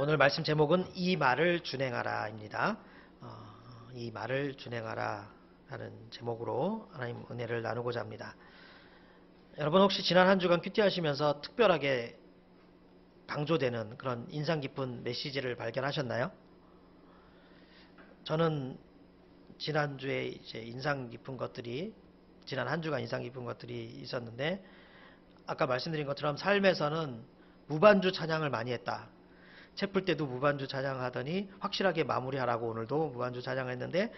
오늘 말씀 제목은 이 말을 준행하라입니다. 이 말을 준행하라 라는 제목으로 하나님 은혜를 나누고자 합니다. 여러분 혹시 지난 한 주간 큐티 하시면서 특별하게 강조되는 그런 인상 깊은 메시지를 발견하셨나요? 저는 지난주에 이제 인상 깊은 것들이, 지난 한 주간 인상 깊은 것들이 있었는데, 아까 말씀드린 것처럼 삶에서는 무반주 찬양을 많이 했다. 채플 때도 무반주 찬양하더니 확실하게 마무리하라고 오늘도 무반주 찬양했는데,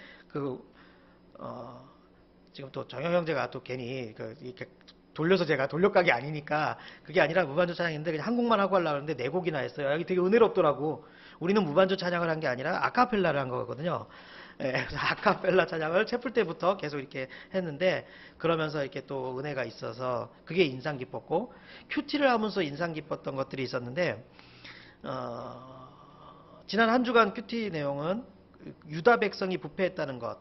지금 또 정영 형제가 또 괜히 이렇게 돌려서 제가 돌려가기 아니니까 그게 아니라 무반주 찬양인데 그냥 한국만 하고 하려고 하는데 네 곡이나 했어요. 여기 되게 은혜롭더라고. 우리는 무반주 찬양을 한 게 아니라 아카펠라를 한 거거든요. 그래서 아카펠라 찬양을 채플 때부터 계속 이렇게 했는데, 그러면서 이렇게 또 은혜가 있어서 그게 인상 깊었고, 큐티를 하면서 인상 깊었던 것들이 있었는데, 지난 한 주간 큐티 내용은 유다 백성이 부패했다는 것,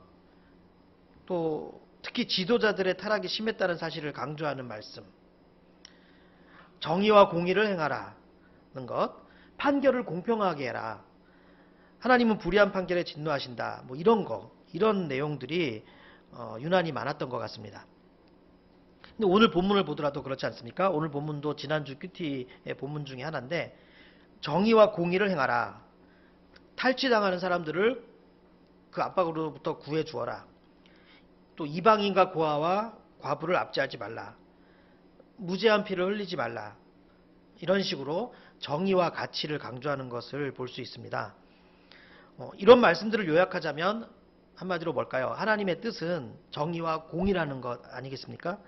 또 특히 지도자들의 타락이 심했다는 사실을 강조하는 말씀, 정의와 공의를 행하라는 것, 판결을 공평하게 해라, 하나님은 불의한 판결에 진노하신다, 뭐 이런 내용들이 유난히 많았던 것 같습니다. 근데 오늘 본문을 보더라도 그렇지 않습니까? 오늘 본문도 지난주 큐티의 본문 중에 하나인데, 정의와 공의를 행하라, 탈취당하는 사람들을 그 압박으로부터 구해 주어라, 또 이방인과 고아와 과부를 압제하지 말라, 무죄한 피를 흘리지 말라, 이런 식으로 정의와 가치를 강조하는 것을 볼 수 있습니다. 이런 말씀들을 요약하자면 한마디로 뭘까요? 하나님의 뜻은 정의와 공의라는 것 아니겠습니까?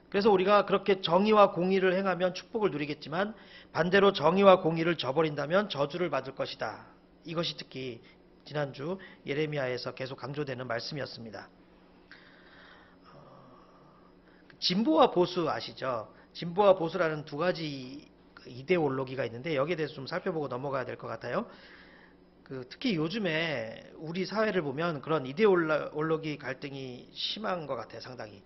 그래서 우리가 그렇게 정의와 공의를 행하면 축복을 누리겠지만, 반대로 정의와 공의를 저버린다면 저주를 받을 것이다. 이것이 특히 지난주 예레미야에서 계속 강조되는 말씀이었습니다. 진보와 보수 아시죠? 진보와 보수라는 두 가지 이데올로기가 있는데, 여기에 대해서 좀 살펴보고 넘어가야 될 것 같아요. 특히 요즘에 우리 사회를 보면 그런 이데올로기 갈등이 심한 것 같아요, 상당히.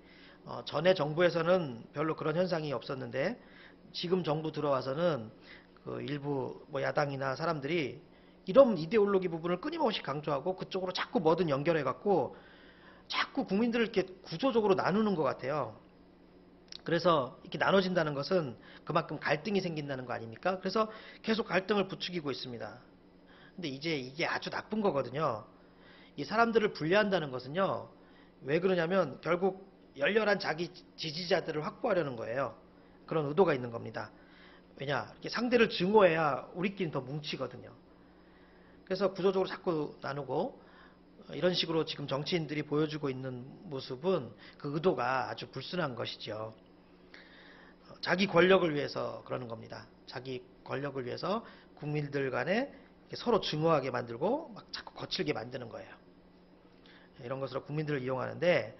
전에 정부에서는 별로 그런 현상이 없었는데, 지금 정부 들어와서는 일부 야당이나 사람들이 이런 이데올로기 부분을 끊임없이 강조하고 그쪽으로 자꾸 뭐든 연결해갖고 자꾸 국민들을 이렇게 구조적으로 나누는 것 같아요. 그래서 이렇게 나눠진다는 것은 그만큼 갈등이 생긴다는 거 아닙니까? 그래서 계속 갈등을 부추기고 있습니다. 근데 이제 이게 아주 나쁜 거거든요. 이 사람들을 분리한다는 것은요, 왜 그러냐면 결국 열렬한 자기 지지자들을 확보하려는 거예요. 그런 의도가 있는 겁니다. 왜냐, 이렇게 상대를 증오해야 우리끼리는 더 뭉치거든요. 그래서 구조적으로 자꾸 나누고, 이런 식으로 지금 정치인들이 보여주고 있는 모습은 그 의도가 아주 불순한 것이죠. 자기 권력을 위해서 그러는 겁니다. 자기 권력을 위해서 국민들 간에 서로 증오하게 만들고 막 자꾸 거칠게 만드는 거예요. 이런 것으로 국민들을 이용하는데,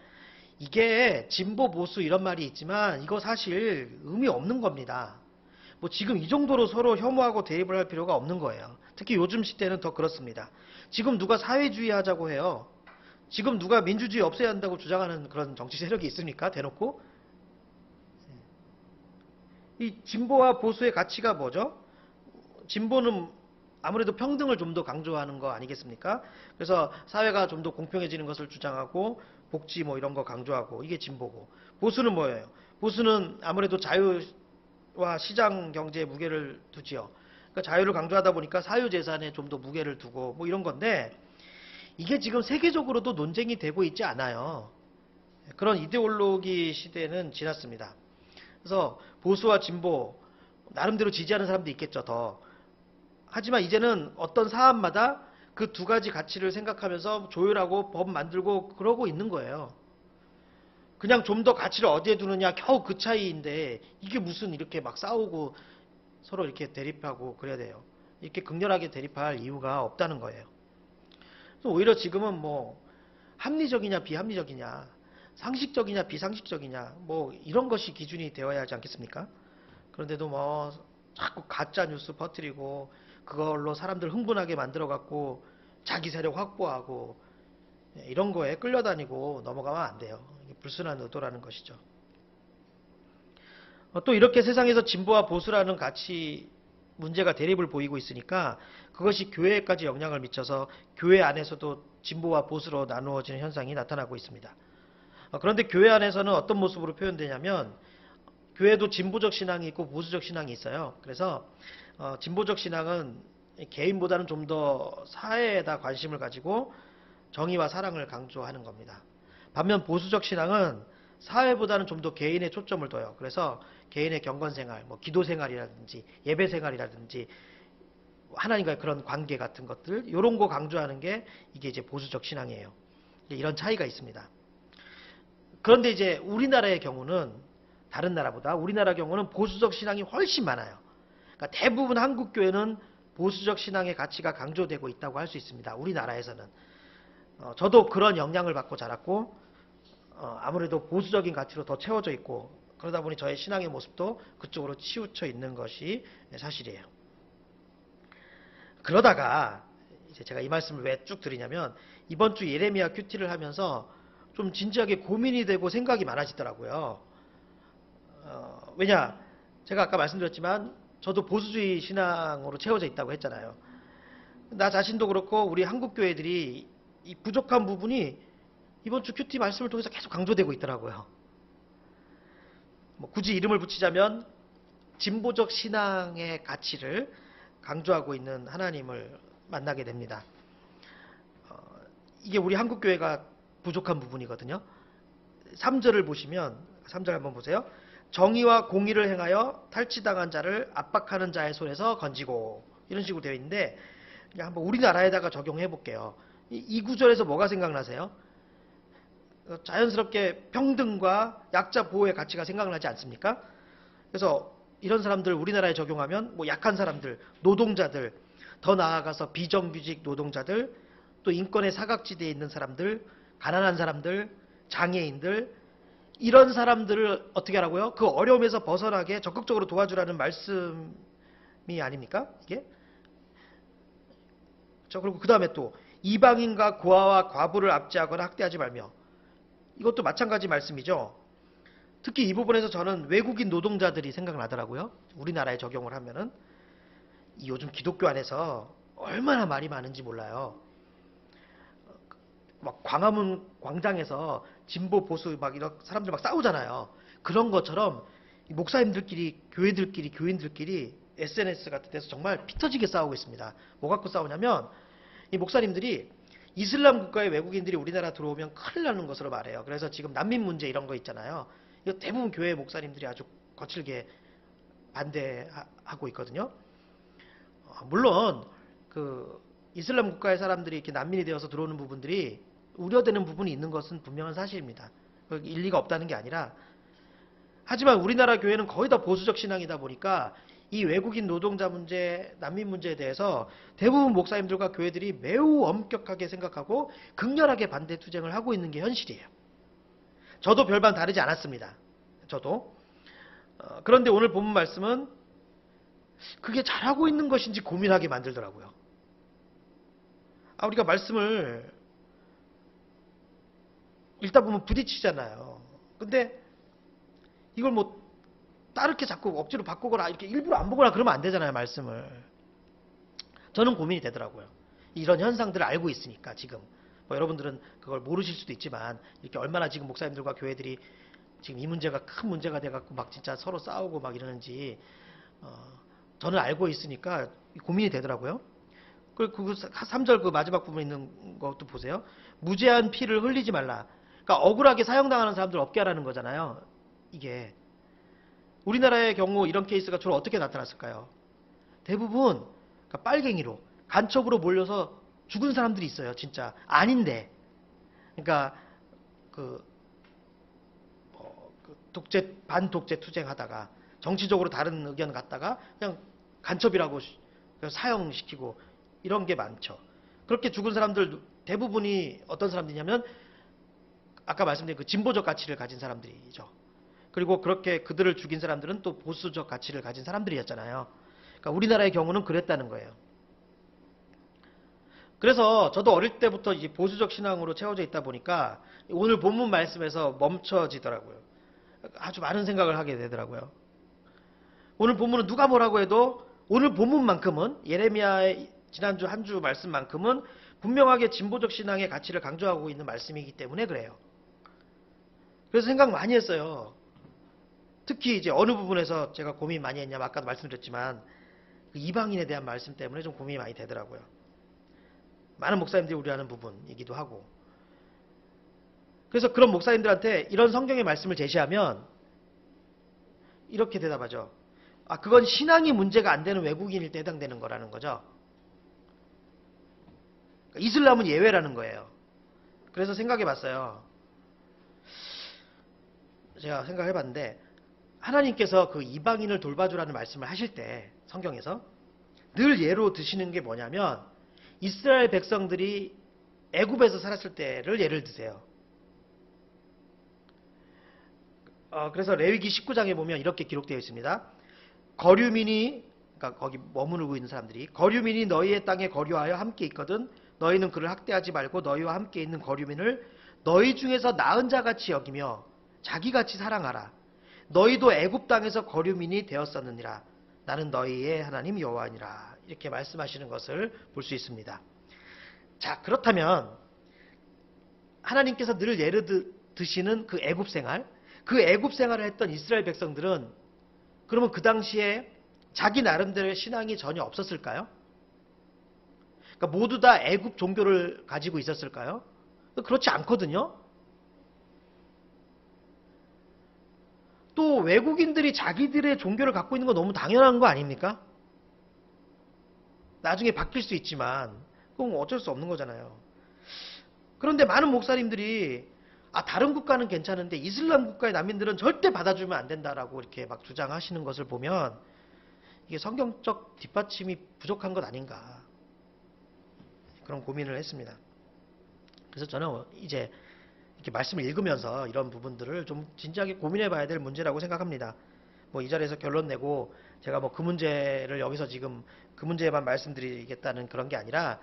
이게 진보 보수 이런 말이 있지만 이거 사실 의미 없는 겁니다. 뭐 지금 이 정도로 서로 혐오하고 대립을 할 필요가 없는 거예요. 특히 요즘 시대는 더 그렇습니다. 지금 누가 사회주의 하자고 해요? 지금 누가 민주주의 없애야 한다고 주장하는 그런 정치 세력이 있습니까? 대놓고? 이 진보와 보수의 가치가 뭐죠? 진보는 아무래도 평등을 좀 더 강조하는 거 아니겠습니까? 그래서 사회가 좀 더 공평해지는 것을 주장하고 복지 뭐 이런 거 강조하고, 이게 진보고, 보수는 뭐예요? 보수는 아무래도 자유와 시장 경제에 무게를 두지요. 그러니까 자유를 강조하다 보니까 사유재산에 좀 더 무게를 두고 뭐 이런 건데, 이게 지금 세계적으로도 논쟁이 되고 있지 않아요. 그런 이데올로기 시대는 지났습니다. 그래서 보수와 진보 나름대로 지지하는 사람도 있겠죠, 더. 하지만 이제는 어떤 사안마다 그 두 가지 가치를 생각하면서 조율하고 법 만들고 그러고 있는 거예요. 그냥 좀 더 가치를 어디에 두느냐, 겨우 그 차이인데 이게 무슨 이렇게 막 싸우고 서로 이렇게 대립하고 그래야 돼요. 이렇게 극렬하게 대립할 이유가 없다는 거예요. 그래서 오히려 지금은 뭐 합리적이냐 비합리적이냐, 상식적이냐 비상식적이냐, 뭐 이런 것이 기준이 되어야 하지 않겠습니까? 그런데도 뭐 자꾸 가짜 뉴스 퍼뜨리고 그걸로 사람들 흥분하게 만들어 갖고 자기 세력 확보하고 이런 거에 끌려다니고 넘어가면 안 돼요. 이게 불순한 의도라는 것이죠. 또 이렇게 세상에서 진보와 보수라는 가치 문제가 대립을 보이고 있으니까 그것이 교회에까지 영향을 미쳐서 교회 안에서도 진보와 보수로 나누어지는 현상이 나타나고 있습니다. 그런데 교회 안에서는 어떤 모습으로 표현되냐면 교회도 진보적 신앙이 있고 보수적 신앙이 있어요. 그래서 진보적 신앙은 개인보다는 좀 더 사회에다 관심을 가지고 정의와 사랑을 강조하는 겁니다. 반면 보수적 신앙은 사회보다는 좀 더 개인에 초점을 둬요. 그래서 개인의 경건생활, 뭐 기도생활이라든지 예배생활이라든지 하나님과의 그런 관계 같은 것들 이런 거 강조하는 게 이게 이제 보수적 신앙이에요. 이런 차이가 있습니다. 그런데 이제 우리나라의 경우는 다른 나라보다 우리나라 경우는 보수적 신앙이 훨씬 많아요. 그러니까 대부분 한국 교회는 보수적 신앙의 가치가 강조되고 있다고 할 수 있습니다. 우리나라에서는. 저도 그런 영향을 받고 자랐고 아무래도 보수적인 가치로 더 채워져 있고 그러다 보니 저의 신앙의 모습도 그쪽으로 치우쳐 있는 것이 사실이에요. 그러다가 이제 제가 이 말씀을 왜 쭉 드리냐면 이번 주 예레미야 큐티를 하면서 좀 진지하게 고민이 되고 생각이 많아지더라고요. 왜냐 제가 아까 말씀드렸지만 저도 보수주의 신앙으로 채워져 있다고 했잖아요. 나 자신도 그렇고 우리 한국 교회들이 이 부족한 부분이 이번 주 큐티 말씀을 통해서 계속 강조되고 있더라고요. 뭐 굳이 이름을 붙이자면 진보적 신앙의 가치를 강조하고 있는 하나님을 만나게 됩니다. 이게 우리 한국 교회가 부족한 부분이거든요. 3절을 보시면 3절 한번 보세요. 정의와 공의를 행하여 탈취당한 자를 압박하는 자의 손에서 건지고 이런 식으로 되어 있는데 한번 우리나라에다가 적용해 볼게요. 이 구절에서 뭐가 생각나세요? 자연스럽게 평등과 약자 보호의 가치가 생각나지 않습니까? 그래서 이런 사람들 우리나라에 적용하면 뭐 약한 사람들, 노동자들, 더 나아가서 비정규직 노동자들, 또 인권의 사각지대에 있는 사람들, 가난한 사람들, 장애인들 이런 사람들을 어떻게 하라고요? 그 어려움에서 벗어나게 적극적으로 도와주라는 말씀이 아닙니까? 이게? 그리고 그 다음에 또 이방인과 고아와 과부를 압제하거나 학대하지 말며 이것도 마찬가지 말씀이죠. 특히 이 부분에서 저는 외국인 노동자들이 생각나더라고요. 우리나라에 적용을 하면은 요즘 기독교 안에서 얼마나 말이 많은지 몰라요. 막 광화문 광장에서 진보 보수 막 이런 사람들 막 싸우잖아요. 그런 것처럼 목사님들끼리 교회들끼리 교인들끼리 SNS 같은 데서 정말 피 터지게 싸우고 있습니다. 뭐 갖고 싸우냐면 이 목사님들이 이슬람 국가의 외국인들이 우리나라 들어오면 큰일 나는 것으로 말해요. 그래서 지금 난민 문제 이런 거 있잖아요. 이거 대부분 교회 목사님들이 아주 거칠게 반대하고 있거든요. 물론 그 이슬람 국가의 사람들이 이렇게 난민이 되어서 들어오는 부분들이 우려되는 부분이 있는 것은 분명한 사실입니다. 일리가 없다는 게 아니라 하지만 우리나라 교회는 거의 다 보수적 신앙이다 보니까 이 외국인 노동자 문제, 난민 문제에 대해서 대부분 목사님들과 교회들이 매우 엄격하게 생각하고 극렬하게 반대 투쟁을 하고 있는 게 현실이에요. 저도 별반 다르지 않았습니다. 저도. 그런데 오늘 본문 말씀은 그게 잘하고 있는 것인지 고민하게 만들더라고요. 우리가 말씀을 읽다 보면 부딪히잖아요. 근데 이걸 뭐 따르게 자꾸 억지로 바꾸거나 이렇게 일부러 안 보거나 그러면 안 되잖아요, 말씀을. 저는 고민이 되더라고요. 이런 현상들을 알고 있으니까 지금. 뭐 여러분들은 그걸 모르실 수도 있지만 이렇게 얼마나 지금 목사님들과 교회들이 지금 이 문제가 큰 문제가 돼갖고 막 진짜 서로 싸우고 막 이러는지 저는 알고 있으니까 고민이 되더라고요. 그리고 그 3절 그 마지막 부분에 있는 것도 보세요. 무죄한 피를 흘리지 말라. 그러니까 억울하게 사형당하는 사람들 없게 하라는 거잖아요. 이게. 우리나라의 경우 이런 케이스가 주로 어떻게 나타났을까요? 대부분 그러니까 빨갱이로 간첩으로 몰려서 죽은 사람들이 있어요. 진짜 아닌데. 그러니까 독재 반독재 투쟁하다가 정치적으로 다른 의견 갖다가 그냥 간첩이라고 그냥 사형시키고 이런 게 많죠. 그렇게 죽은 사람들 대부분이 어떤 사람들이냐면 아까 말씀드린 그 진보적 가치를 가진 사람들이죠. 그리고 그렇게 그들을 죽인 사람들은 또 보수적 가치를 가진 사람들이었잖아요. 그러니까 우리나라의 경우는 그랬다는 거예요. 그래서 저도 어릴 때부터 이제 보수적 신앙으로 채워져 있다 보니까 오늘 본문 말씀에서 멈춰지더라고요. 아주 많은 생각을 하게 되더라고요. 오늘 본문은 누가 뭐라고 해도 오늘 본문만큼은 예레미야의 지난주 한 주 말씀만큼은 분명하게 진보적 신앙의 가치를 강조하고 있는 말씀이기 때문에 그래요. 그래서 생각 많이 했어요. 특히 이제 어느 부분에서 제가 고민 많이 했냐면 아까도 말씀드렸지만 그 이방인에 대한 말씀 때문에 좀 고민이 많이 되더라고요. 많은 목사님들이 우려하는 부분이기도 하고. 그래서 그런 목사님들한테 이런 성경의 말씀을 제시하면 이렇게 대답하죠. 아, 그건 신앙이 문제가 안 되는 외국인일 때 해당되는 거라는 거죠. 이슬람은 예외라는 거예요. 그래서 생각해 봤어요. 제가 생각해 봤는데 하나님께서 그 이방인을 돌봐주라는 말씀을 하실 때 성경에서 늘 예로 드시는 게 뭐냐면 이스라엘 백성들이 애굽에서 살았을 때를 예를 드세요. 그래서 레위기 19장에 보면 이렇게 기록되어 있습니다. 거류민이, 그러니까 거기 머무르고 있는 사람들이, 거류민이 너희의 땅에 거류하여 함께 있거든 너희는 그를 학대하지 말고 너희와 함께 있는 거류민을 너희 중에서 나은 자같이 여기며 자기같이 사랑하라. 너희도 애굽 땅에서 거류민이 되었었느니라. 나는 너희의 하나님 여호와니라. 이렇게 말씀하시는 것을 볼 수 있습니다. 자, 그렇다면 하나님께서 늘 예를 드시는 그 애굽 생활, 그 애굽 생활을 했던 이스라엘 백성들은 그러면 그 당시에 자기 나름대로의 신앙이 전혀 없었을까요? 그러니까 모두 다 애굽 종교를 가지고 있었을까요? 그렇지 않거든요. 또 외국인들이 자기들의 종교를 갖고 있는 건 너무 당연한 거 아닙니까? 나중에 바뀔 수 있지만 그건 어쩔 수 없는 거잖아요. 그런데 많은 목사님들이 다른 국가는 괜찮은데 이슬람 국가의 난민들은 절대 받아주면 안 된다라고 이렇게 막 주장하시는 것을 보면 이게 성경적 뒷받침이 부족한 것 아닌가, 그런 고민을 했습니다. 그래서 저는 이제 이렇게 말씀을 읽으면서 이런 부분들을 좀 진지하게 고민해 봐야 될 문제라고 생각합니다. 뭐 이 자리에서 결론 내고 제가 뭐 그 문제를 여기서 지금 그 문제에만 말씀드리겠다는 그런 게 아니라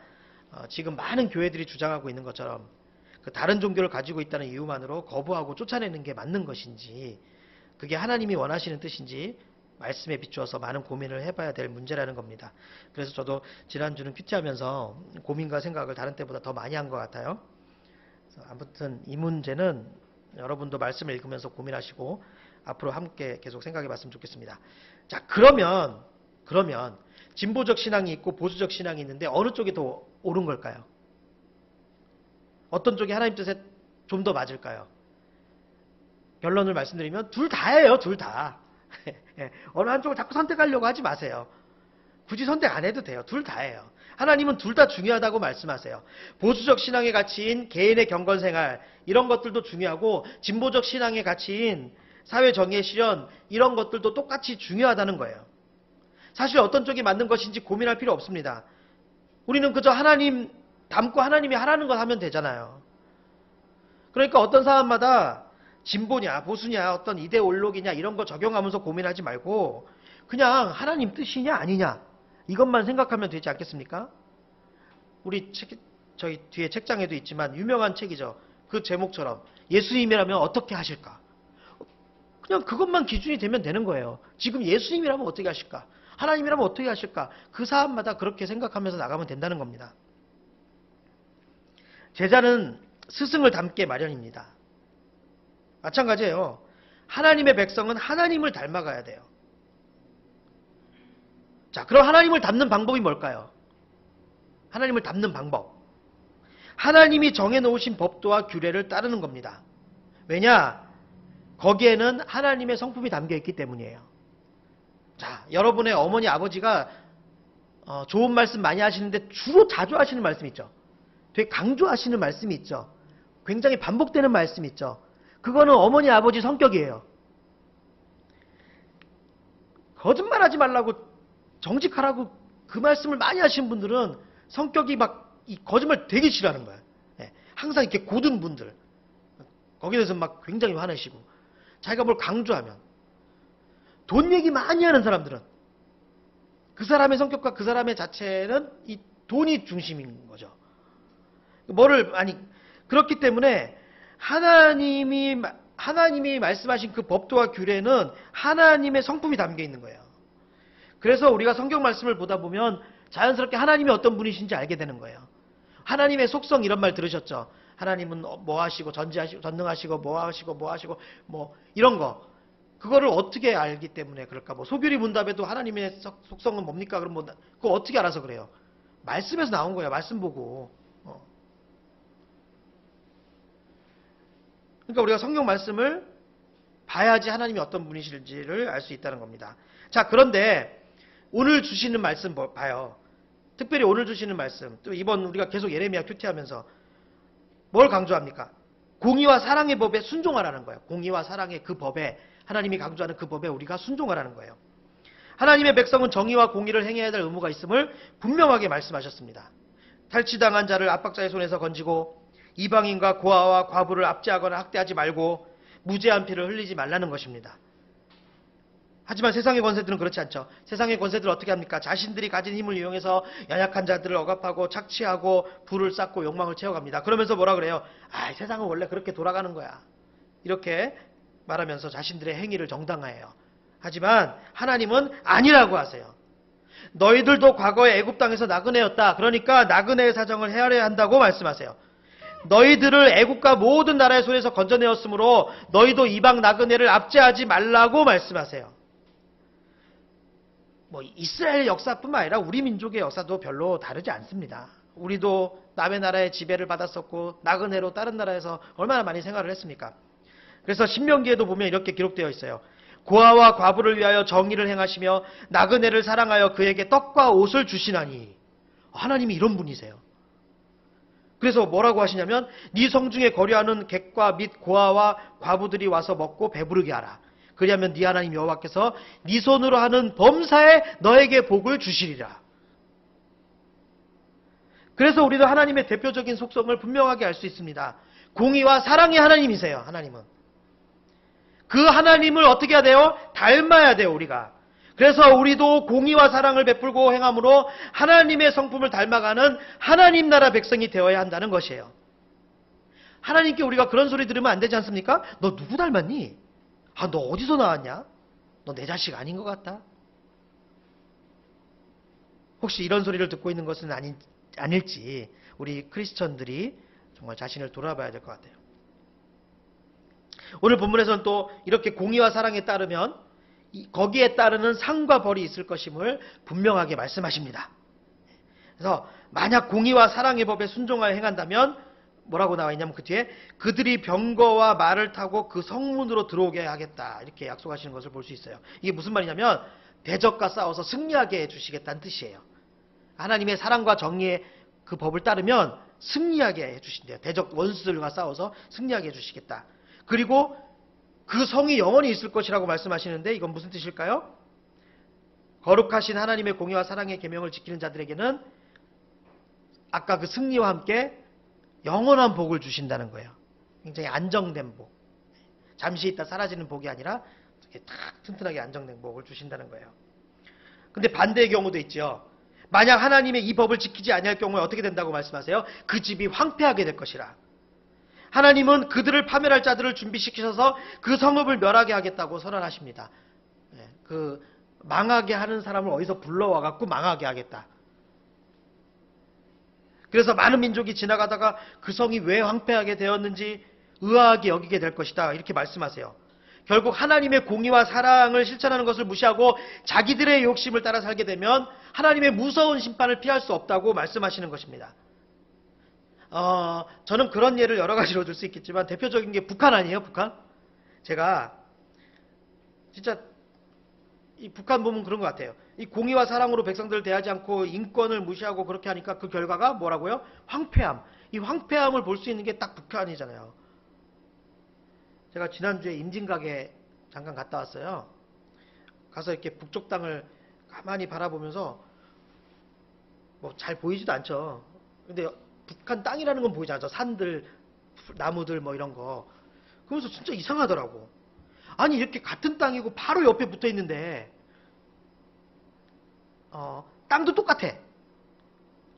지금 많은 교회들이 주장하고 있는 것처럼 그 다른 종교를 가지고 있다는 이유만으로 거부하고 쫓아내는 게 맞는 것인지, 그게 하나님이 원하시는 뜻인지 말씀에 비추어서 많은 고민을 해봐야 될 문제라는 겁니다. 그래서 저도 지난주는 큐티하면서 고민과 생각을 다른 때보다 더 많이 한 것 같아요. 아무튼 이 문제는 여러분도 말씀을 읽으면서 고민하시고 앞으로 함께 계속 생각해 봤으면 좋겠습니다. 자, 그러면 진보적 신앙이 있고 보수적 신앙이 있는데 어느 쪽이 더 옳은 걸까요? 어떤 쪽이 하나님 뜻에 좀 더 맞을까요? 결론을 말씀드리면 둘 다예요. 둘 다. 어느 한쪽을 자꾸 선택하려고 하지 마세요. 굳이 선택 안 해도 돼요. 둘 다예요. 하나님은 둘 다 중요하다고 말씀하세요. 보수적 신앙의 가치인 개인의 경건생활, 이런 것들도 중요하고 진보적 신앙의 가치인 사회정의의 실현, 이런 것들도 똑같이 중요하다는 거예요. 사실 어떤 쪽이 맞는 것인지 고민할 필요 없습니다. 우리는 그저 하나님 닮고 하나님이 하라는 걸 하면 되잖아요. 그러니까 어떤 사람마다 진보냐 보수냐 어떤 이데올로기냐 이런 거 적용하면서 고민하지 말고 그냥 하나님 뜻이냐 아니냐 이것만 생각하면 되지 않겠습니까? 우리 저희 뒤에 책장에도 있지만 유명한 책이죠. 그 제목처럼 예수님이라면 어떻게 하실까? 그냥 그것만 기준이 되면 되는 거예요. 지금 예수님이라면 어떻게 하실까? 하나님이라면 어떻게 하실까? 그 사람마다 그렇게 생각하면서 나가면 된다는 겁니다. 제자는 스승을 닮게 마련입니다. 마찬가지예요. 하나님의 백성은 하나님을 닮아가야 돼요. 자, 그럼 하나님을 닮는 방법이 뭘까요? 하나님을 닮는 방법. 하나님이 정해놓으신 법도와 규례를 따르는 겁니다. 왜냐? 거기에는 하나님의 성품이 담겨있기 때문이에요. 자, 여러분의 어머니, 아버지가 좋은 말씀 많이 하시는데 주로 자주 하시는 말씀 있죠. 되게 강조하시는 말씀이 있죠. 굉장히 반복되는 말씀이 있죠. 그거는 어머니, 아버지 성격이에요. 거짓말하지 말라고 정직하라고 그 말씀을 많이 하시는 분들은 성격이 막 이 거짓말 되게 싫어하는 거예요. 네, 항상 이렇게 고든 분들. 거기에 대해서 막 굉장히 화내시고 자기가 뭘 강조하면 돈 얘기 많이 하는 사람들은 그 사람의 성격과 그 사람의 자체는 이 돈이 중심인 거죠. 그렇기 때문에 하나님이 말씀하신 그 법도와 규례는 하나님의 성품이 담겨 있는 거예요. 그래서 우리가 성경 말씀을 보다 보면 자연스럽게 하나님이 어떤 분이신지 알게 되는 거예요. 하나님의 속성 이런 말 들으셨죠? 하나님은 뭐 하시고 전지하시고 전능하시고 뭐 하시고 뭐 이런 거. 그거를 어떻게 알기 때문에 그럴까? 뭐 소규리 문답에도 하나님의 속성은 뭡니까? 그럼 뭐 그거 어떻게 알아서 그래요? 말씀에서 나온 거야. 말씀 보고. 그러니까 우리가 성경 말씀을 봐야지 하나님이 어떤 분이실지를 알 수 있다는 겁니다. 자, 그런데 오늘 주시는 말씀 봐요. 특별히 오늘 주시는 말씀. 또 이번 우리가 계속 예레미야 큐티하면서 뭘 강조합니까? 공의와 사랑의 법에 순종하라는 거예요. 공의와 사랑의 그 법에, 하나님이 강조하는 그 법에 우리가 순종하라는 거예요. 하나님의 백성은 정의와 공의를 행해야 될 의무가 있음을 분명하게 말씀하셨습니다. 탈취당한 자를 압박자의 손에서 건지고 이방인과 고아와 과부를 압제하거나 학대하지 말고 무죄한 피를 흘리지 말라는 것입니다. 하지만 세상의 권세들은 그렇지 않죠. 세상의 권세들은 어떻게 합니까? 자신들이 가진 힘을 이용해서 연약한 자들을 억압하고 착취하고 불을 쌓고 욕망을 채워갑니다. 그러면서 뭐라 그래요? 세상은 원래 그렇게 돌아가는 거야. 이렇게 말하면서 자신들의 행위를 정당화해요. 하지만 하나님은 아니라고 하세요. 너희들도 과거에 애굽 땅에서 나그네였다. 그러니까 나그네의 사정을 헤아려야 한다고 말씀하세요. 너희들을 애국과 모든 나라의 손에서 건져내었으므로 너희도 이방 나그네를 압제하지 말라고 말씀하세요. 뭐 이스라엘 역사뿐만 아니라 우리 민족의 역사도 별로 다르지 않습니다. 우리도 남의 나라의 지배를 받았었고 나그네로 다른 나라에서 얼마나 많이 생활을 했습니까? 그래서 신명기에도 보면 이렇게 기록되어 있어요. 고아와 과부를 위하여 정의를 행하시며 나그네를 사랑하여 그에게 떡과 옷을 주시나니. 하나님이 이런 분이세요. 그래서 뭐라고 하시냐면 네 성중에 거류하는 객과 및 고아와 과부들이 와서 먹고 배부르게 하라. 그리하면 네 하나님 여호와께서 네 손으로 하는 범사에 너에게 복을 주시리라. 그래서 우리도 하나님의 대표적인 속성을 분명하게 알 수 있습니다. 공의와 사랑의 하나님이세요. 하나님은. 그 하나님을 어떻게 해야 돼요? 닮아야 돼요. 우리가. 그래서 우리도 공의와 사랑을 베풀고 행함으로 하나님의 성품을 닮아가는 하나님 나라 백성이 되어야 한다는 것이에요. 하나님께 우리가 그런 소리 들으면 안 되지 않습니까? 너 누구 닮았니? 너 어디서 나왔냐? 너 내 자식 아닌 것 같다? 혹시 이런 소리를 듣고 있는 것은 아닐지 우리 크리스천들이 정말 자신을 돌아봐야 될 것 같아요. 오늘 본문에서는 또 이렇게 공의와 사랑에 따르면 거기에 따르는 상과 벌이 있을 것임을 분명하게 말씀하십니다. 그래서 만약 공의와 사랑의 법에 순종하여 행한다면 뭐라고 나와 있냐면 그 뒤에 그들이 병거와 말을 타고 그 성문으로 들어오게 하겠다. 이렇게 약속하시는 것을 볼 수 있어요. 이게 무슨 말이냐면 대적과 싸워서 승리하게 해주시겠다는 뜻이에요. 하나님의 사랑과 정의의 그 법을 따르면 승리하게 해주신대요. 대적 원수들과 싸워서 승리하게 해주시겠다. 그리고 그 성이 영원히 있을 것이라고 말씀하시는데 이건 무슨 뜻일까요? 거룩하신 하나님의 공의와 사랑의 계명을 지키는 자들에게는 아까 그 승리와 함께 영원한 복을 주신다는 거예요. 굉장히 안정된 복. 잠시 있다 사라지는 복이 아니라 이렇게 탁 튼튼하게 안정된 복을 주신다는 거예요. 근데 반대의 경우도 있죠. 만약 하나님의 이 법을 지키지 아니할 경우에 어떻게 된다고 말씀하세요? 그 집이 황폐하게 될 것이라. 하나님은 그들을 파멸할 자들을 준비시키셔서 그 성읍을 멸하게 하겠다고 선언하십니다. 그 망하게 하는 사람을 어디서 불러와 갖고 망하게 하겠다. 그래서 많은 민족이 지나가다가 그 성이 왜 황폐하게 되었는지 의아하게 여기게 될 것이다. 이렇게 말씀하세요. 결국 하나님의 공의와 사랑을 실천하는 것을 무시하고 자기들의 욕심을 따라 살게 되면 하나님의 무서운 심판을 피할 수 없다고 말씀하시는 것입니다. 저는 그런 예를 여러 가지로 들 수 있겠지만 대표적인 게 북한 아니에요? 북한? 제가 진짜 이 북한 보면 그런 것 같아요. 이 공의와 사랑으로 백성들을 대하지 않고 인권을 무시하고 그렇게 하니까 그 결과가 뭐라고요? 황폐함. 이 황폐함을 볼 수 있는 게 딱 북한이잖아요. 제가 지난주에 임진각에 잠깐 갔다 왔어요. 가서 이렇게 북쪽 땅을 가만히 바라보면서 뭐 잘 보이지도 않죠. 근데 북한 땅이라는 건 보이지 않죠. 산들, 나무들 뭐 이런 거. 그러면서 진짜 이상하더라고. 아니 이렇게 같은 땅이고 바로 옆에 붙어 있는데 땅도 똑같아.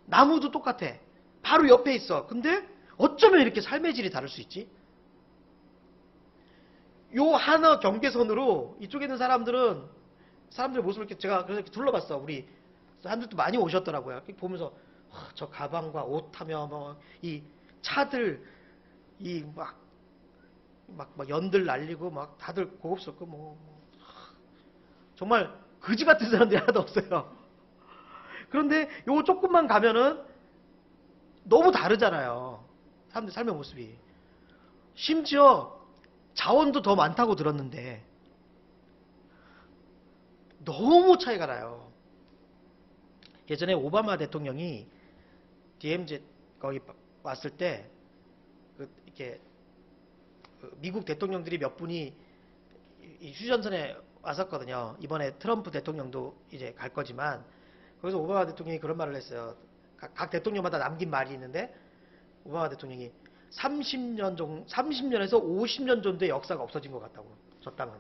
나무도 똑같아. 바로 옆에 있어. 근데 어쩌면 이렇게 삶의 질이 다를 수 있지? 요 하나 경계선으로 이쪽에 있는 사람들은 사람들 모습을 이렇게 제가 그래서 이렇게 둘러봤어. 우리 사람들도 많이 오셨더라고요. 이렇게 보면서 저 가방과 옷하며 뭐 이 차들 이 막 연들 날리고 막 다들 고급스럽고 정말 거지 같은 사람들이 하나도 없어요. 그런데 요거 조금만 가면은 너무 다르잖아요. 사람들 삶의 모습이. 심지어 자원도 더 많다고 들었는데 너무 차이가 나요. 예전에 오바마 대통령이 DMZ 거기 왔을 때 이렇게 미국 대통령들이 몇 분이 이 휴전선에 왔었거든요. 이번에 트럼프 대통령도 이제 갈 거지만 거기서 오바마 대통령이 그런 말을 했어요. 각 대통령마다 남긴 말이 있는데 오바마 대통령이 30년에서 50년 정도의 역사가 없어진 것 같다고. 저 땅은.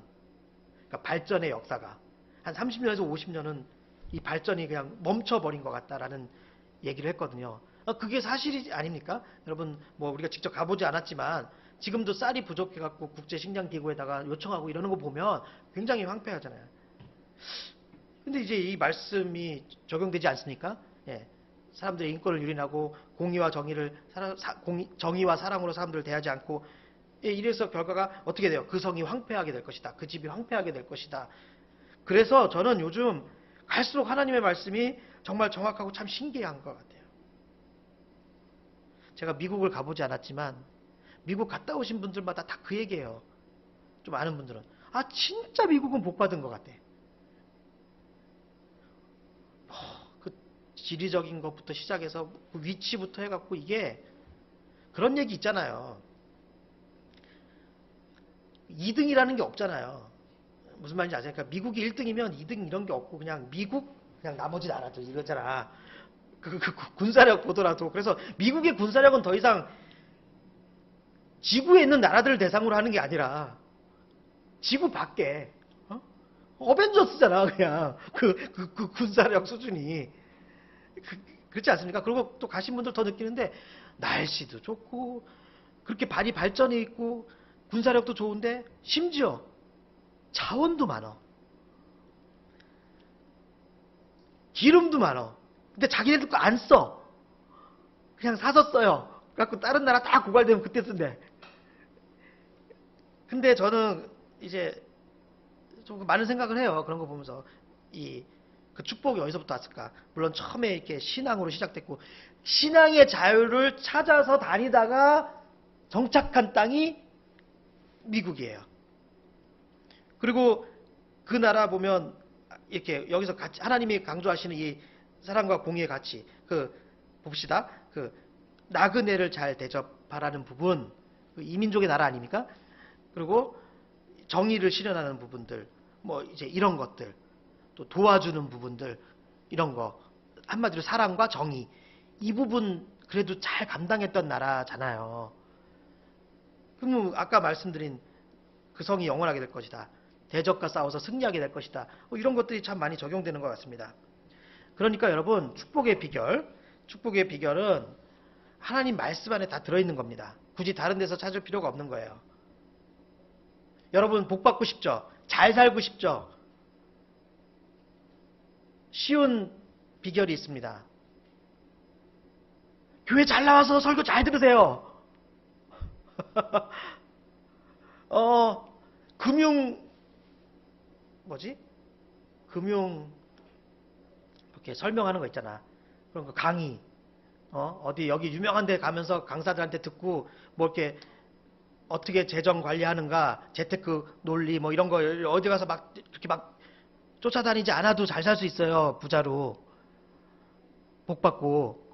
그러니까 발전의 역사가. 한 30년에서 50년은 이 발전이 그냥 멈춰버린 것 같다라는 얘기를 했거든요. 그게 사실이 아닙니까? 여러분 뭐 우리가 직접 가보지 않았지만 지금도 쌀이 부족해갖고 국제식량기구에다가 요청하고 이러는 거 보면 굉장히 황폐하잖아요. 근데 이제 이 말씀이 적용되지 않습니까? 예. 사람들의 인권을 유린하고 공의와 정의와 사랑으로 사람들을 대하지 않고 이래서 결과가 어떻게 돼요? 그 성이 황폐하게 될 것이다. 그 집이 황폐하게 될 것이다. 그래서 저는 요즘 갈수록 하나님의 말씀이 정말 정확하고 참 신기한 것 같아요. 제가 미국을 가보지 않았지만 미국 갔다 오신 분들마다 다 그 얘기예요. 좀 아는 분들은. 진짜 미국은 복 받은 것 같아. 그 지리적인 것부터 시작해서 그 위치부터 해갖고 이게 그런 얘기 있잖아요. 2등이라는 게 없잖아요. 무슨 말인지 아세요? 그러니까 미국이 1등이면 2등 이런 게 없고 그냥 미국 그냥 나머지 나라들 이거잖아. 그 군사력 보더라도. 그래서 미국의 군사력은 더 이상 지구에 있는 나라들을 대상으로 하는 게 아니라 지구 밖에 어벤져스잖아 그냥 그 군사력 수준이. 그렇지 않습니까? 그리고 또 가신 분들 더 느끼는데 날씨도 좋고 그렇게 많이 발전이 있고 군사력도 좋은데 심지어 자원도 많어. 기름도 많어. 근데 자기네들 거 안 써. 그냥 사서 써요. 그래갖고 다른 나라 다 고갈되면 그때 쓴대. 근데 저는 이제 좀 많은 생각을 해요. 그런 거 보면서 그 축복이 어디서부터 왔을까? 물론 처음에 이렇게 신앙으로 시작됐고 신앙의 자유를 찾아서 다니다가 정착한 땅이 미국이에요. 그리고 그 나라 보면 이렇게 여기서 같이 하나님이 강조하시는 이 사랑과 공의의 가치 봅시다. 나그네를 잘 대접하라는 부분, 이민족의 나라 아닙니까? 그리고 정의를 실현하는 부분들, 뭐 이제 이런 것들, 또 도와주는 부분들, 이런 거 한마디로 사랑과 정의 이 부분 그래도 잘 감당했던 나라잖아요. 그럼 아까 말씀드린 그 성이 영원하게 될 것이다. 대적과 싸워서 승리하게 될 것이다. 이런 것들이 참 많이 적용되는 것 같습니다. 그러니까 여러분 축복의 비결은 하나님 말씀 안에 다 들어있는 겁니다. 굳이 다른 데서 찾을 필요가 없는 거예요. 여러분 복 받고 싶죠? 잘 살고 싶죠? 쉬운 비결이 있습니다. 교회 잘 나와서 설교 잘 들으세요. 금융 이렇게 설명하는 거 있잖아. 그런 거 강의. 어디 여기 유명한 데 가면서 강사들한테 듣고 뭐 이렇게 어떻게 재정 관리하는가, 재테크 논리 뭐 이런 거 어디 가서 막 이렇게 막 쫓아다니지 않아도 잘 살 수 있어요. 부자로. 복 받고.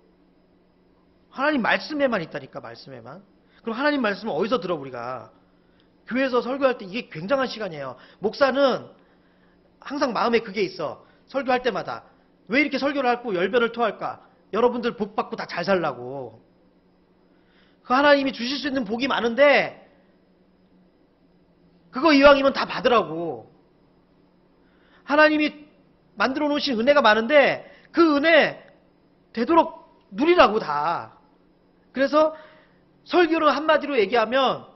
하나님 말씀에만 있다니까, 말씀에만. 그럼 하나님 말씀을 어디서 들어 우리가? 교회에서 설교할 때 이게 굉장한 시간이에요. 목사는 항상 마음에 그게 있어. 설교할 때마다. 왜 이렇게 설교를 하고 열변을 토할까? 여러분들 복 받고 다 잘 살라고. 그 하나님이 주실 수 있는 복이 많은데 그거 이왕이면 다 받으라고. 하나님이 만들어 놓으신 은혜가 많은데 그 은혜 되도록 누리라고 다. 그래서 설교를 한마디로 얘기하면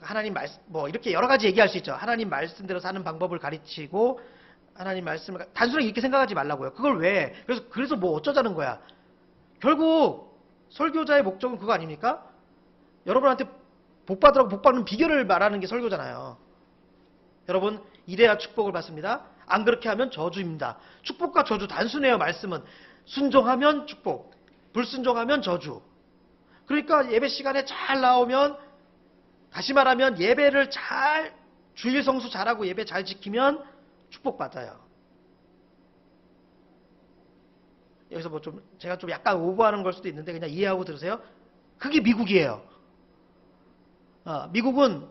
하나님 말씀 뭐 이렇게 여러 가지 얘기할 수 있죠. 하나님 말씀대로 사는 방법을 가르치고 하나님 말씀을 단순하게 이렇게 생각하지 말라고요. 그걸 왜? 그래서 뭐 어쩌자는 거야. 결국 설교자의 목적은 그거 아닙니까? 여러분한테 복 받으라고 복 받는 비결을 말하는 게 설교잖아요. 여러분 이래야 축복을 받습니다. 안 그렇게 하면 저주입니다. 축복과 저주 단순해요. 말씀은 순종하면 축복, 불순종하면 저주. 그러니까 예배 시간에 잘 나오면, 다시 말하면 예배를 잘 주일 성수 잘하고 예배 잘 지키면 축복받아요. 여기서 뭐 좀 제가 좀 약간 오버하는 걸 수도 있는데 그냥 이해하고 들으세요. 그게 미국이에요. 미국은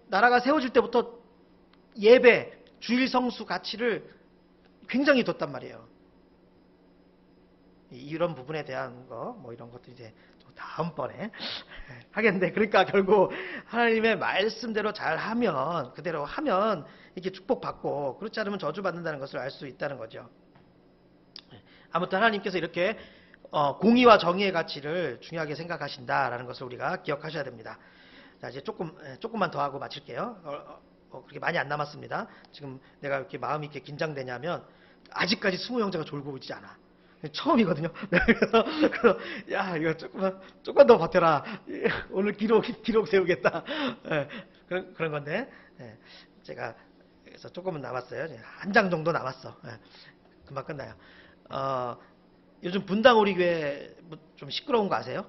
나라가 세워질 때부터 예배, 주일 성수 가치를 굉장히 뒀단 말이에요. 이런 부분에 대한 거, 뭐 이런 것도 이제 다음번에 하겠는데, 그러니까 결국 하나님의 말씀대로 잘 하면, 그대로 하면 이렇게 축복받고, 그렇지 않으면 저주받는다는 것을 알 수 있다는 거죠. 아무튼 하나님께서 이렇게 공의와 정의의 가치를 중요하게 생각하신다라는 것을 우리가 기억하셔야 됩니다. 자, 이제 조금만 더 하고 마칠게요. 그렇게 많이 안 남았습니다. 지금 내가 이렇게 마음이 이렇게 긴장되냐면 아직까지 스무 형제가 졸고 있지 않아. 처음이거든요. 그래서 야, 이거 조금만 더 버텨라. 오늘 기록 세우겠다. 그런 건데, 제가 그래서 조금은 남았어요. 한 장 정도 남았어. 금방 끝나요. 요즘 분당 우리 교회 좀 시끄러운 거 아세요?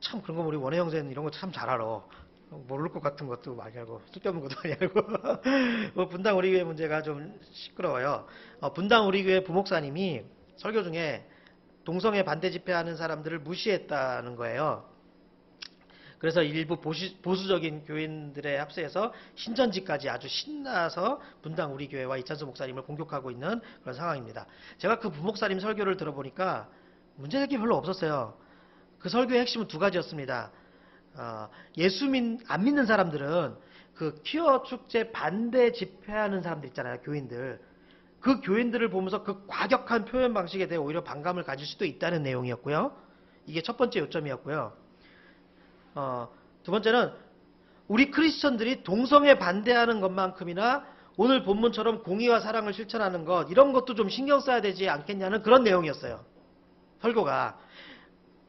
참 그런 거 우리 원혜 형제는 이런 거 참 잘 알아. 모를 것 같은 것도 많이 알고 쓸데없는 것도 많이 알고. 분당 우리 교회 문제가 좀 시끄러워요. 분당 우리 교회 부목사님이 설교 중에 동성애 반대 집회하는 사람들을 무시했다는 거예요. 그래서 일부 보수적인 교인들의 합세해서 신천지까지 아주 신나서 분당 우리 교회와 이찬수 목사님을 공격하고 있는 그런 상황입니다. 제가 그 부목사님 설교를 들어보니까 문제될 게 별로 없었어요. 그 설교의 핵심은 두 가지였습니다. 예수 안 믿는 사람들은 그 퀴어 축제 반대 집회하는 사람들 있잖아요. 교인들. 그 교인들을 보면서 그 과격한 표현 방식에 대해 오히려 반감을 가질 수도 있다는 내용이었고요. 이게 첫 번째 요점이었고요. 두 번째는 우리 크리스천들이 동성애 반대하는 것만큼이나 오늘 본문처럼 공의와 사랑을 실천하는 것, 이런 것도 좀 신경 써야 되지 않겠냐는 그런 내용이었어요. 설교가.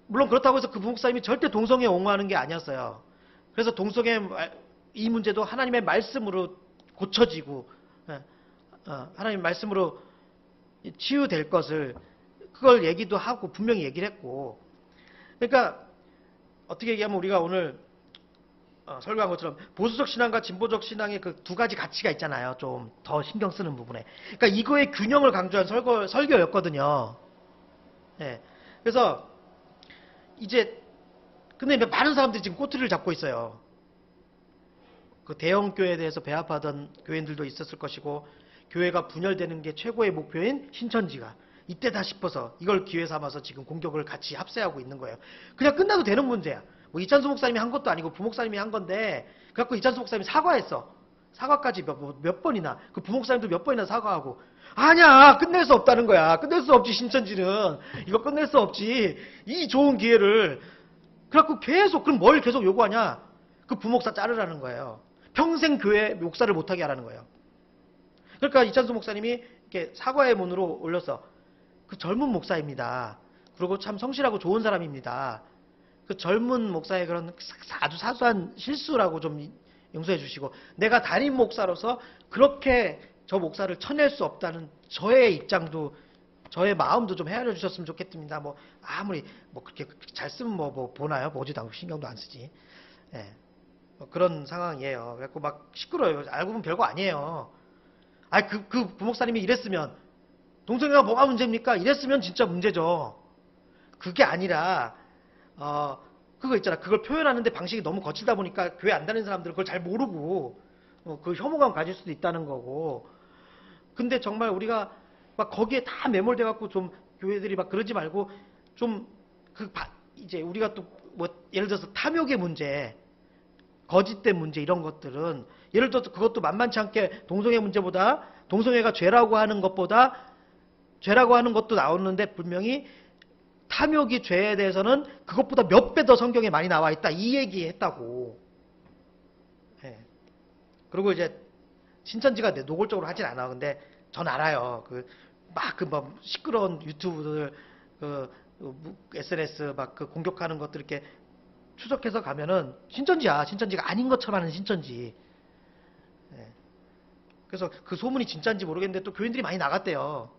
물론 그렇다고 해서 그 부목사님이 절대 동성애 옹호하는 게 아니었어요. 그래서 동성애 이 문제도 하나님의 말씀으로 고쳐지고 하나님 말씀으로 치유될 것을, 그걸 얘기도 하고 분명히 얘기를 했고, 그러니까 어떻게 얘기하면 우리가 오늘 설교한 것처럼 보수적 신앙과 진보적 신앙의 그 두 가지 가치가 있잖아요. 좀 더 신경 쓰는 부분에. 그러니까 이거의 균형을 강조한 설교였거든요. 그래서 이제 근데 많은 사람들이 지금 꼬투리를 잡고 있어요. 그 대형 교회에 대해서 배합하던 교인들도 있었을 것이고, 교회가 분열되는 게 최고의 목표인 신천지가 이때다 싶어서 이걸 기회 삼아서 지금 공격을 같이 합세하고 있는 거예요. 그냥 끝나도 되는 문제야. 뭐 이찬수 목사님이 한 것도 아니고 부목사님이 한 건데, 그래갖고 이찬수 목사님이 사과했어. 사과까지 몇 번이나, 그 부목사님도 몇 번이나 사과하고. 아니야, 끝낼 수 없다는 거야. 끝낼 수 없지, 신천지는. 이거 끝낼 수 없지. 이 좋은 기회를. 그래갖고 계속, 그럼 뭘 계속 요구하냐? 그 부목사 자르라는 거예요. 평생 교회 목사를 못하게 하라는 거예요. 그러니까 이찬수 목사님이 이렇게 사과의 문으로 올렸어. 그 젊은 목사입니다. 그리고 참 성실하고 좋은 사람입니다. 그 젊은 목사의 그런 아주 사소한 실수라고 좀 용서해 주시고, 내가 담임 목사로서 그렇게 저 목사를 쳐낼 수 없다는 저의 입장도, 저의 마음도 좀 헤아려 주셨으면 좋겠습니다. 뭐 아무리 뭐 그렇게 잘 쓰면 뭐 보나요? 보지도 않고 신경도 안 쓰지. 뭐 그런 상황이에요. 그래갖고 막 시끄러워요. 알고 보면 별거 아니에요. 그 부목사님이 이랬으면, 동성애가 뭐가 문제입니까? 이랬으면 진짜 문제죠. 그게 아니라 그거 있잖아. 그걸 표현하는데 방식이 너무 거칠다 보니까 교회 안 다니는 사람들은 그걸 잘 모르고 그 혐오감 가질 수도 있다는 거고. 근데 정말 우리가 막 거기에 다 매몰돼 갖고 좀 교회들이 막 그러지 말고 좀 이제 우리가 또 뭐 예를 들어서 탐욕의 문제, 거짓된 문제, 이런 것들은 예를 들어서 그것도 만만치 않게 동성애 문제보다, 동성애가 죄라고 하는 것도 나오는데 분명히 탐욕이 죄에 대해서는 그것보다 몇 배 더 성경에 많이 나와 있다, 이 얘기 했다고. 그리고 이제 신천지가 노골적으로 하진 않아. 근데 전 알아요. 막 시끄러운 유튜브들, SNS 막 공격하는 것들 이렇게 추적해서 가면은 신천지야. 신천지가 아닌 것처럼 하는 신천지. 예. 그래서 그 소문이 진짜인지 모르겠는데 또 교인들이 많이 나갔대요.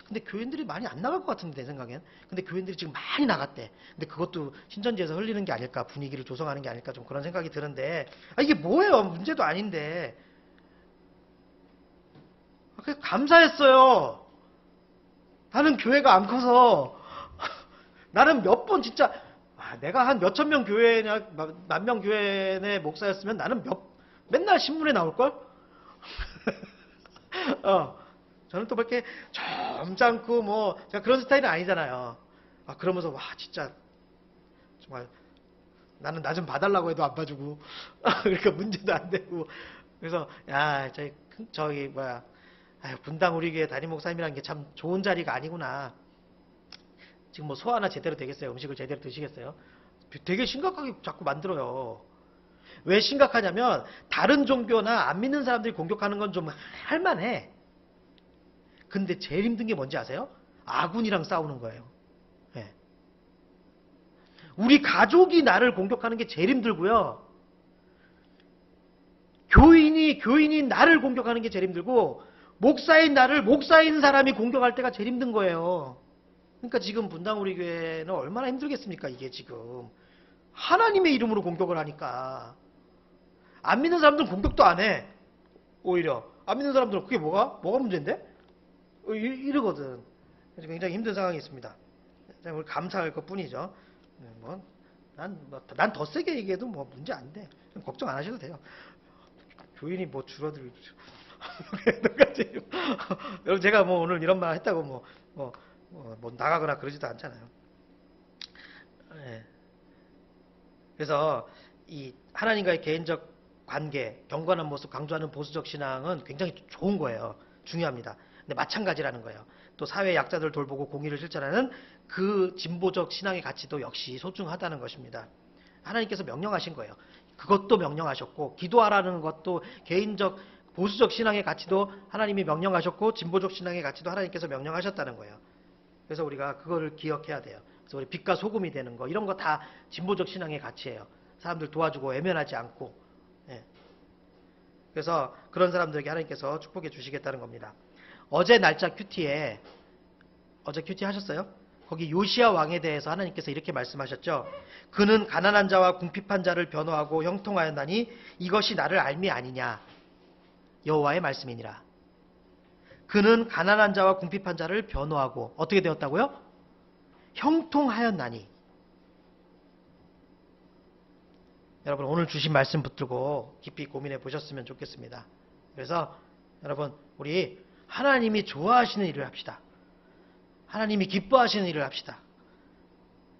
근데 교인들이 많이 안 나갈 것 같은데 내 생각엔. 근데 교인들이 지금 많이 나갔대. 근데 그것도 신천지에서 흘리는 게 아닐까, 분위기를 조성하는 게 아닐까, 좀 그런 생각이 드는데, 이게 뭐예요? 문제도 아닌데. 그래서 감사했어요. 나는 교회가 안 커서 나는 몇 번 진짜 내가 한 몇천 명 교회나 만 명 교회 내 목사였으면 나는 맨날 신문에 나올걸? 저는 또 그렇게 점잖고 제가 그런 스타일은 아니잖아요. 그러면서 와 진짜 정말 나는 나 좀 봐달라고 해도 안 봐주고 그러니까 문제도 안 되고 그래서 야 저기 뭐야 분당 우리 교회 담임 목사님이라는 게 참 좋은 자리가 아니구나. 지금 소 하나 제대로 되겠어요? 음식을 제대로 드시겠어요? 되게 심각하게 자꾸 만들어요. 왜 심각하냐면 다른 종교나 안 믿는 사람들이 공격하는 건 좀 할만해. 근데 제일 힘든 게 뭔지 아세요? 아군이랑 싸우는 거예요. 네. 우리 가족이 나를 공격하는 게 제일 힘들고요. 교인이 나를 공격하는 게 제일 힘들고 목사인 나를 목사인 사람이 공격할 때가 제일 힘든 거예요. 그러니까 지금 분당 우리 교회는 얼마나 힘들겠습니까? 이게 지금 하나님의 이름으로 공격을 하니까 안 믿는 사람들은 공격도 안 해. 오히려 안 믿는 사람들은 그게 뭐가 문제인데? 이러거든. 그래서 굉장히 힘든 상황이 있습니다. 우리 감사할 것 뿐이죠. 난 더 세게 얘기해도 문제 안 돼. 걱정 안 하셔도 돼요. 교인이 줄어들고. 여러분, 제가 오늘 이런 말 했다고 나가거나 그러지도 않잖아요. 네. 그래서 이 하나님과의 개인적 관계, 경건한 모습 강조하는 보수적 신앙은 굉장히 좋은 거예요. 중요합니다. 근데 마찬가지라는 거예요. 또 사회 약자들 돌보고 공의를 실천하는 그 진보적 신앙의 가치도 역시 소중하다는 것입니다. 하나님께서 명령하신 거예요. 그것도 명령하셨고 기도하라는 것도 개인적 보수적 신앙의 가치도 하나님이 명령하셨고 진보적 신앙의 가치도 하나님께서 명령하셨다는 거예요. 그래서 우리가 그거를 기억해야 돼요. 그래서 우리 빛과 소금이 되는 거 이런 거 다 진보적 신앙의 가치예요. 사람들 도와주고 외면하지 않고. 예. 그래서 그런 사람들에게 하나님께서 축복해 주시겠다는 겁니다. 어제 날짜 큐티에 어제 큐티 하셨어요? 거기 요시야 왕에 대해서 하나님께서 이렇게 말씀하셨죠. 그는 가난한 자와 궁핍한 자를 변호하고 형통하였나니 이것이 나를 알미 아니냐. 여호와의 말씀이니라. 그는 가난한 자와 궁핍한 자를 변호하고 어떻게 되었다고요? 형통하였나니. 여러분 오늘 주신 말씀 붙들고 깊이 고민해 보셨으면 좋겠습니다. 그래서 여러분 우리 하나님이 좋아하시는 일을 합시다. 하나님이 기뻐하시는 일을 합시다.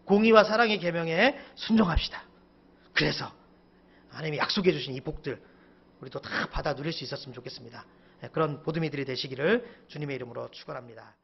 공의와 사랑의 계명에 순종합시다. 그래서 하나님이 약속해 주신 이 복들 우리도 다 받아 누릴 수 있었으면 좋겠습니다. 그런 보듬이들이 되시기를 주님의 이름으로 축원합니다.